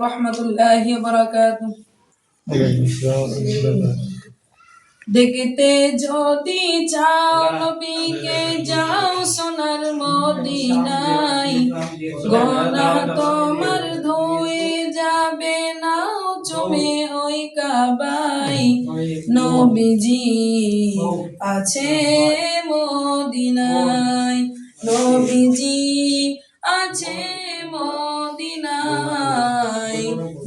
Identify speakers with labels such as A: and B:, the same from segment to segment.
A: রহমতুল্লাহি ওয়া বারাকাতুহু। দেখতে যদি চাও নবীকে যাও সোনার মদিনায়, গোনাহ তোমার ধুয়ে যাবে নাও চুমে ওই কাবায়। নবীজি আছে মদিনায়, নবীজি আছে মদিনায়,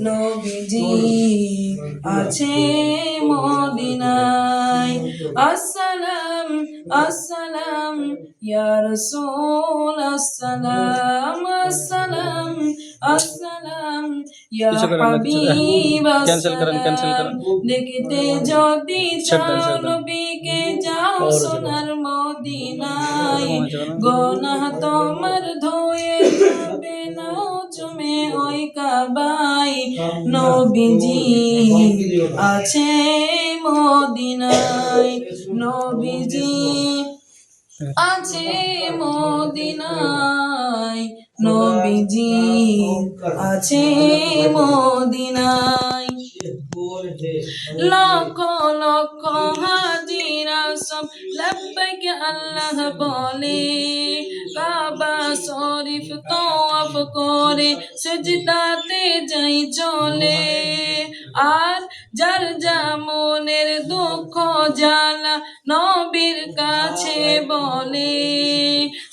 A: নবীজি আছে মদিনায়। আসসালাম আসসালাম ইয়া রাসূল, আসসালাম আসসালাম আসসালাম ইয়া হাবিব, আসসালাম। দেখতে যদি চাও নবীকে যাও সোনার মদিনায়, গোনাহ তোমার ধুয়ে যাবে নাও চুমে ওই কাবায়। নবীজি আছে মদিনায়, নবীজি আছে মদিনায়, নবীজি আছে মদিনায়। লক্ষ লক্ষ হাজিরা সব লব্বাইক আল্লাহ বলে, কাবা শরীফ তওয়াফ করে সিজদাতে যাই চলে। আর যার যা মনের দুঃখ জ্বালা নবীর কাছে বলে,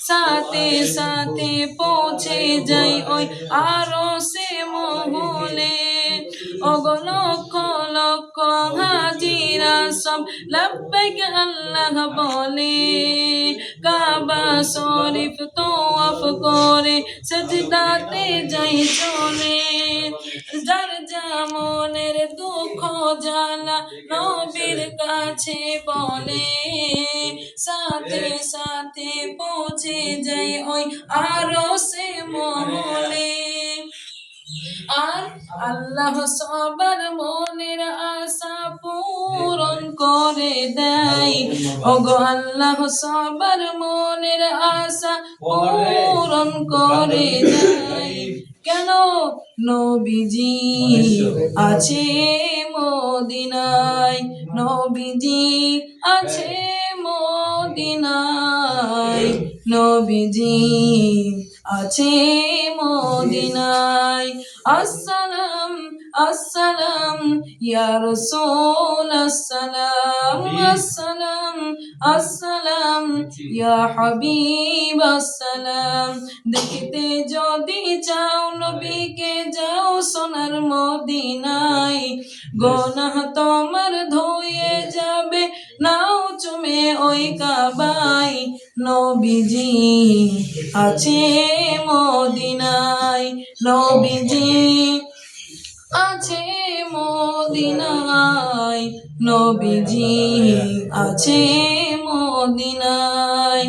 A: সাথে সাথে পৌঁছে যাই ওই আরশে মহলে। ওগো লক্ষ লক্ষ হাজিরা সব লব্বাইক আল্লাহ বলে, কাবা শরীফ তওয়াফ করে সিজদাতে যাই চলে। যার যা মনের দুঃখ জ্বালা নবীর কাছে বলে, সাথে সাথে পৌঁছে যাই ওই আরশে মহলে। আর আল্লাহ সবার মনের আশা পূরণ করে দেয়, ওগো আল্লাহ সবার মনের আশা পূরণ করে দেয়। কেন? নবীজি আছে মদিনায়, নবীজি আছে মদিনায়, নবীজি আছে মদিনায়। আসসালাম আসসালাম ইয়া রাসূল, আসসালাম আসসালাম আসসালাম ইয়া হাবিব, আসসালাম। দেখতে যদি চাও নবীকে যাও সোনার মদিনায়, গোনাহ তোমার ধুয়ে যাবে নাও চুমে ওই কাবায়। নবীজি আছে মদিনায়, নবীজি আছে মদিনায়, নবীজি আছে মদিনায়।